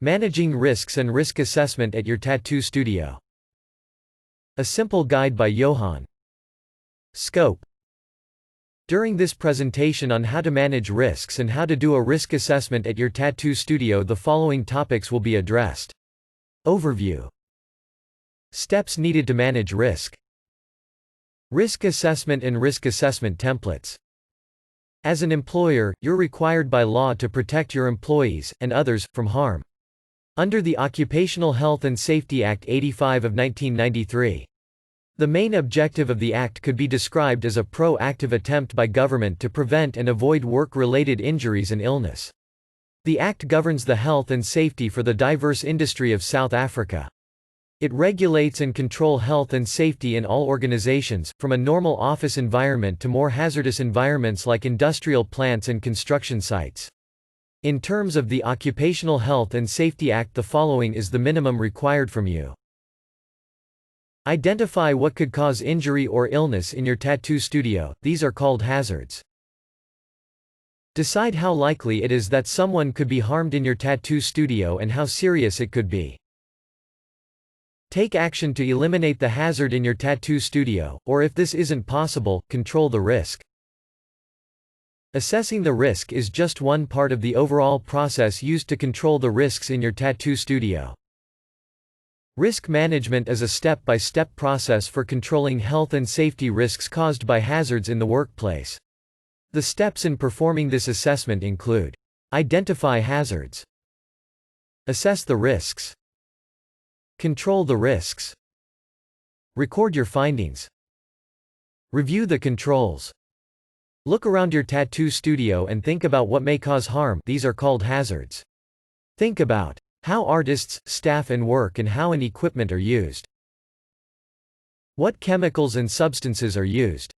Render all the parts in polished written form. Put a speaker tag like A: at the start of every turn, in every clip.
A: Managing Risks and Risk Assessment at Your Tattoo Studio. A Simple Guide by Johann. Scope. During this presentation on how to manage risks and how to do a risk assessment at your tattoo studio, the following topics will be addressed. Overview. Steps needed to manage risk. Risk assessment and risk assessment templates. As an employer, you're required by law to protect your employees, and others, from harm. Under the Occupational Health and Safety Act 85 of 1993. The main objective of the Act could be described as a proactive attempt by government to prevent and avoid work-related injuries and illness. The Act governs the health and safety for the diverse industry of South Africa. It regulates and controls health and safety in all organizations, from a normal office environment to more hazardous environments like industrial plants and construction sites. In terms of the Occupational Health and Safety Act, the following is the minimum required from you. Identify what could cause injury or illness in your tattoo studio. These are called hazards. Decide how likely it is that someone could be harmed in your tattoo studio and how serious it could be. Take action to eliminate the hazard in your tattoo studio, or if this isn't possible, control the risk. Assessing the risk is just one part of the overall process used to control the risks in your tattoo studio. Risk management is a step-by-step process for controlling health and safety risks caused by hazards in the workplace. The steps in performing this assessment include: identify hazards, assess the risks, control the risks, record your findings, review the controls. Look around your tattoo studio and think about what may cause harm. These are called hazards. Think about how artists, staff and work and how and equipment are used. What chemicals and substances are used?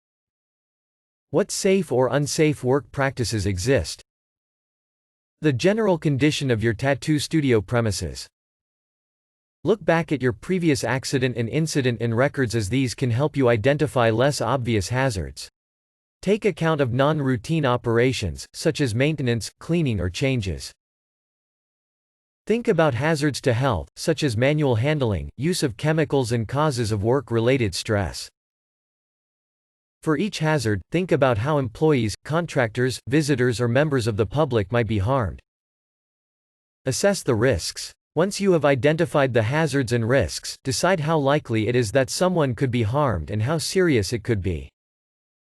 A: What safe or unsafe work practices exist? The general condition of your tattoo studio premises. Look back at your previous accident and incident and records, as these can help you identify less obvious hazards. Take account of non-routine operations, such as maintenance, cleaning or changes. Think about hazards to health, such as manual handling, use of chemicals and causes of work-related stress. For each hazard, think about how employees, contractors, visitors or members of the public might be harmed. Assess the risks. Once you have identified the hazards and risks, decide how likely it is that someone could be harmed and how serious it could be.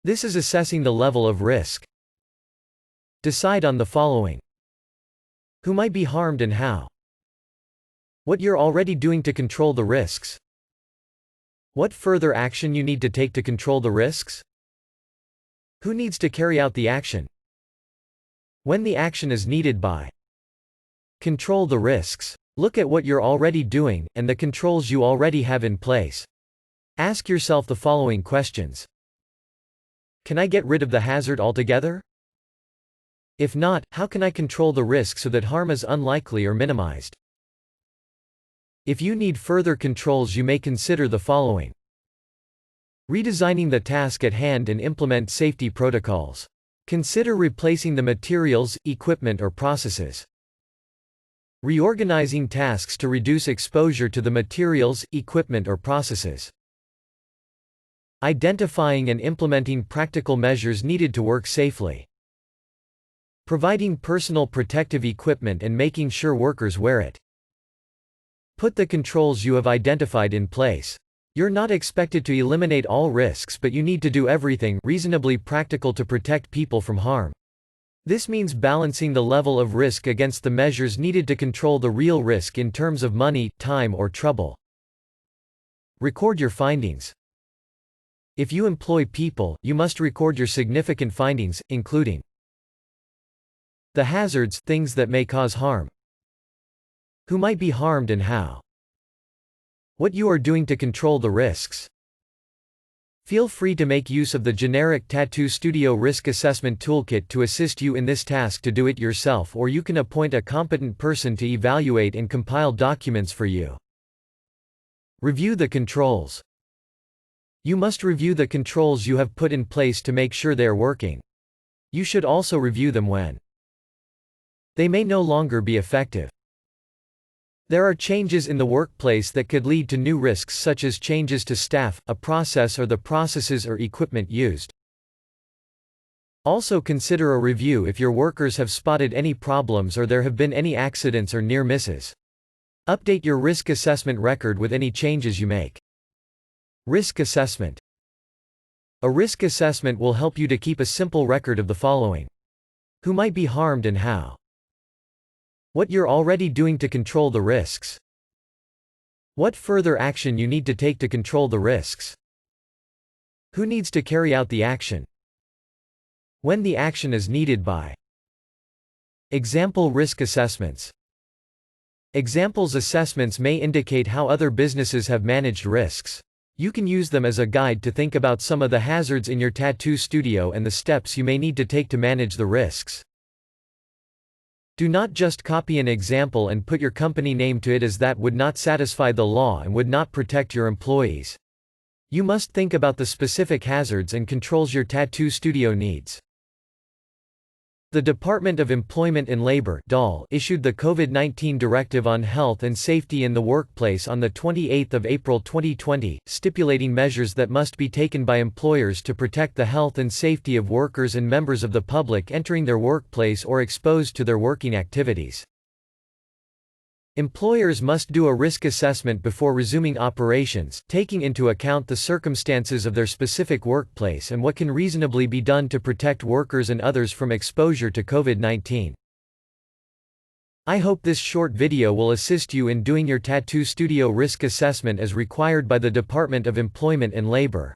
A: This is assessing the level of risk. Decide on the following: who might be harmed and how. What you're already doing to control the risks. What further action you need to take to control the risks. Who needs to carry out the action. When the action is needed by. Control the risks. Look at what you're already doing, and the controls you already have in place. Ask yourself the following questions. Can I get rid of the hazard altogether? If not, how can I control the risk so that harm is unlikely or minimized? If you need further controls, you may consider the following. Redesigning the task at hand and implement safety protocols. Consider replacing the materials, equipment or processes. Reorganizing tasks to reduce exposure to the materials, equipment or processes. Identifying and implementing practical measures needed to work safely. Providing personal protective equipment and making sure workers wear it. Put the controls you have identified in place. You're not expected to eliminate all risks, but you need to do everything reasonably practical to protect people from harm. This means balancing the level of risk against the measures needed to control the real risk in terms of money, time or trouble. Record your findings. If you employ people, you must record your significant findings, including the hazards, things that may cause harm, who might be harmed and how, what you are doing to control the risks. Feel free to make use of the generic Tattoo Studio Risk Assessment Toolkit to assist you in this task to do it yourself, or you can appoint a competent person to evaluate and compile documents for you. Review the controls. You must review the controls you have put in place to make sure they are working. You should also review them when they may no longer be effective. There are changes in the workplace that could lead to new risks such as changes to staff, a process or the processes or equipment used. Also consider a review if your workers have spotted any problems or there have been any accidents or near misses. Update your risk assessment record with any changes you make. Risk assessment. A risk assessment will help you to keep a simple record of the following: who might be harmed and how. What you're already doing to control the risks. What further action you need to take to control the risks. Who needs to carry out the action. When the action is needed by. Example risk assessments. Examples assessments may indicate how other businesses have managed risks. You can use them as a guide to think about some of the hazards in your tattoo studio and the steps you may need to take to manage the risks. Do not just copy an example and put your company name to it, as that would not satisfy the law and would not protect your employees. You must think about the specific hazards and controls your tattoo studio needs. The Department of Employment and Labor (DOL) issued the COVID-19 Directive on Health and Safety in the Workplace on 28 April 2020, stipulating measures that must be taken by employers to protect the health and safety of workers and members of the public entering their workplace or exposed to their working activities. Employers must do a risk assessment before resuming operations, taking into account the circumstances of their specific workplace and what can reasonably be done to protect workers and others from exposure to COVID-19. I hope this short video will assist you in doing your tattoo studio risk assessment as required by the Department of Employment and Labor.